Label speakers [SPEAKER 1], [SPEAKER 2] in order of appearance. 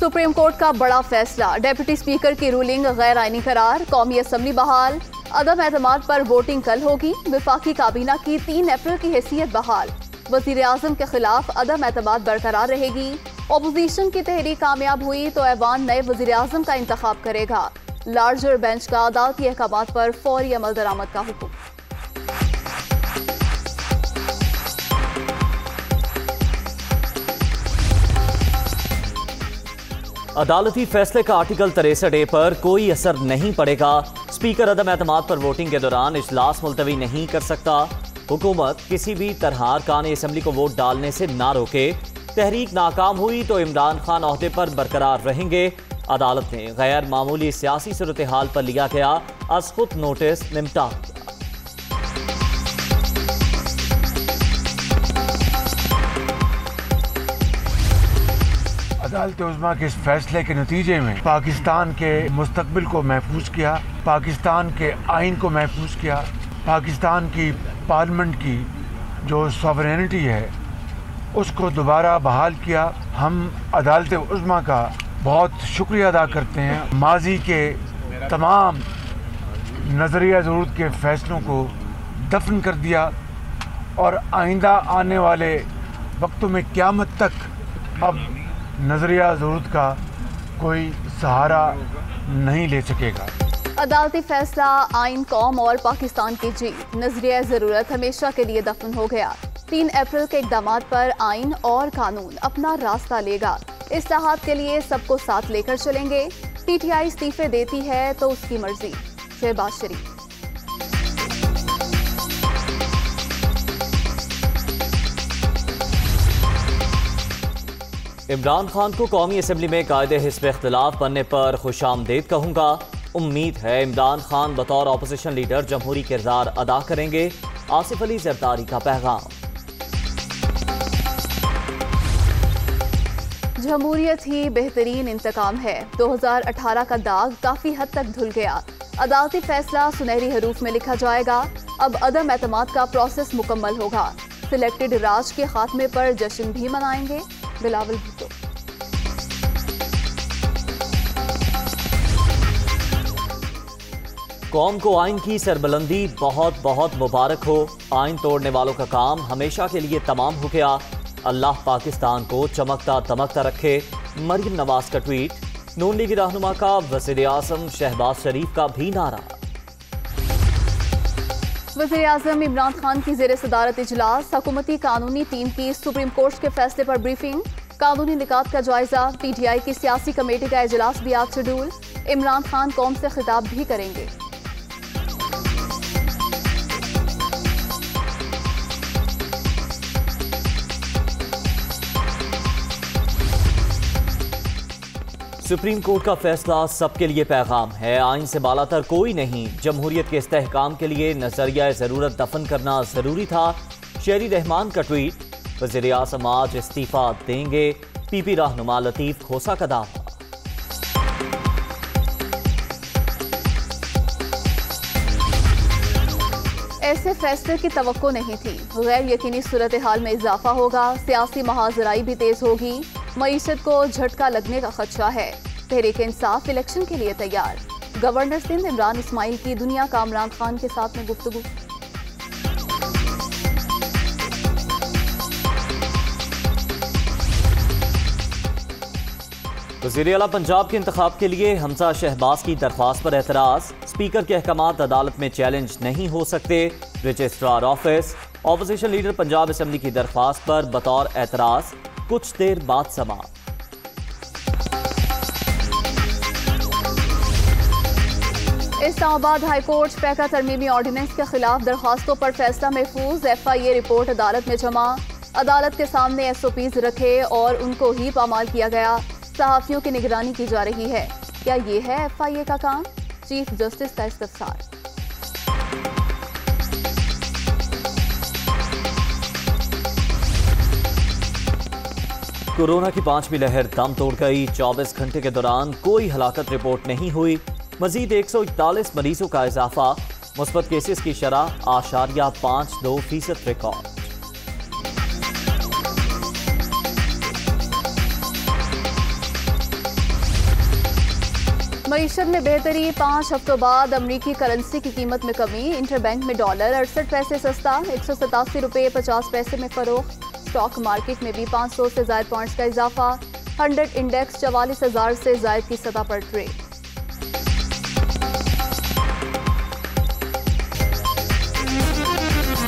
[SPEAKER 1] Supreme court का बड़ा फैसला, डेप्यूटी स्पीकर की रूलिंग गैर आईनी करार, कौमी असम्बली बहाल, अदम एतमाद पर वोटिंग कल होगी, विफाकी काबीना की 3 अप्रैल की हैसियत बहाल, वजीर आजम के खिलाफ अदम एतमाद बरकरार रहेगी, अपोजिशन की तहरीक कामयाब हुई तो ऐवान नए वजीर आजम का इंतखाब करेगा, लार्जर बेंच का अदालती अहकामात पर फौरी अमल दरामद का हुक्म।
[SPEAKER 2] अदालती फैसले का आर्टिकल 63A पर कोई असर नहीं पड़ेगा, स्पीकर अदम एतमाद पर वोटिंग के दौरान इजलास मुलतवी नहीं कर सकता, हुकूमत किसी भी तरह अरकान असम्बली को वोट डालने से ना रोके, तहरीक नाकाम हुई तो इमरान खान ओहदे पर बरकरार रहेंगे। अदालत ने गैर मामूली सियासी सूरत हाल पर लिया गया अज खुद नोटिस निमटा दिया।
[SPEAKER 3] अदालत उज़्मा के इस फैसले के नतीजे में पाकिस्तान के मुस्तकबिल को महफूज किया, पाकिस्तान के आइन को महफूज किया, पाकिस्तान की पार्लियामेंट की जो सॉवरेनिटी है उसको दोबारा बहाल किया। हम अदालत उज़्मा का बहुत शुक्रिया अदा करते हैं। माजी के तमाम नज़रिया ज़रूरत के फ़ैसलों को दफन कर दिया और आइंदा आने वाले वक्तों में क़यामत तक अब नज़रिया ज़रूरत का कोई सहारा नहीं ले सकेगा।
[SPEAKER 1] अदालती फैसला आइन, कौम और पाकिस्तान की जीत, नजरिया ज़रूरत हमेशा के लिए दफन हो गया। 3 अप्रैल के इक़दामात पर आइन और कानून अपना रास्ता लेगा। इस्लाहात के लिए सबको साथ लेकर चलेंगे। PTI इस्तीफे देती है तो उसकी मर्जी। शहबाज शरीफ।
[SPEAKER 2] इमरान खान को कौमी असम्बली में कायदे हिस्ब इख्तिलाफ बनने पर खुशामदीद कहूँगा। उम्मीद है इमरान खान बतौर अपोजिशन लीडर जमहूरी किरदार अदा करेंगे। आसिफ अली जरदारी का पैगाम।
[SPEAKER 1] जमहूरियत ही बेहतरीन इंतकाम है। 2018 का दाग काफी हद तक धुल गया। अदालती फैसला सुनहरी हरूफ में लिखा जाएगा। अब अदम एतमाद का प्रोसेस मुकम्मल होगा। सिलेक्टेड राज के खात्मे पर जश्न भी मनाएंगे। बिलावल भुट्टो।
[SPEAKER 2] कौम को आइन की सरबलंदी बहुत बहुत मुबारक हो। आइन तोड़ने वालों का काम हमेशा के लिए तमाम हो गया। अल्लाह पाकिस्तान को चमकता दमकता रखे। मरियम नवाज का ट्वीट। नून लीग रहनुमा का वज़ीर आज़म शहबाज शरीफ का भी नारा।
[SPEAKER 1] वज़ीर आज़म इमरान खान की ज़ेर सदारत इजलास। हुकूमती कानूनी टीम की सुप्रीम कोर्ट के फैसले पर ब्रीफिंग। कानूनी निकात का जायजा। PTI की सियासी कमेटी का इजलास भी आज शेड्यूल। इमरान खान कौम से खिताब भी करेंगे।
[SPEAKER 2] सुप्रीम कोर्ट का फैसला सबके लिए पैगाम है। आइन से बालातर कोई नहीं। जमहूरियत के इस्तेहकाम के लिए नजरिया ज़रूरत दफन करना ज़रूरी था। शेरी रहमान का ट्वीट। वज़ीर आज़म आज इस्तीफा देंगे। PP रहनुमा लतीफ़ खोसा का दावा।
[SPEAKER 1] ऐसे फैसले की तवक्को नहीं थी। गैर यकीनी सूरत हाल में इजाफा होगा। सियासी महाजराई भी तेज होगी। मईशत को झटका लगने का खदशा है। तहरीक इंसाफ इलेक्शन के लिए तैयार। गवर्नर सिंध इमरान इस्माइल की दुनिया का इमरान खान के साथ में गुफ्तगू।
[SPEAKER 2] वज़ीर आला पंजाब के इंतखाब के लिए हमजा शहबाज की दरख्वास्त पर एतराज़। स्पीकर के अहकामात अदालत में चैलेंज नहीं हो सकते। Registrar office. Opposition leader Punjab assembly की दरख्वास्त पर बतौर एतराज़ कुछ देर बाद समाअत।
[SPEAKER 1] इस्लामाबाद हाई कोर्ट पैका तरमीमी ऑर्डिनेंस के खिलाफ दरख्वास्तों पर फैसला महफूज। FIA रिपोर्ट अदालत में जमा। अदालत के सामने SOPs रखे और उनको ही पामाल किया गया। सहाफियों की निगरानी की जा रही है। क्या ये है FIA का काम? चीफ जस्टिस का इस्तफसार।
[SPEAKER 2] कोरोना की 5वीं लहर दम तोड़ गई। 24 घंटे के दौरान कोई हलाकत रिपोर्ट नहीं हुई। मजीद 141 मरीजों का इजाफा। मुस्बत केसेस की शरह 8.52% रिकॉर्ड।
[SPEAKER 1] मईशत में बेहतरी, 5 हफ्तों बाद अमरीकी करेंसी की कीमत में कमी। इंटरबैंक में डॉलर 68 पैसे सस्ता, 187 रुपये 50 पैसे में फरोख्त। स्टॉक मार्केट में भी 500 से ज्यादा पॉइंट्स का इजाफा। 100 इंडेक्स 44,000 से ज्यादा की सतह पर ट्रेड।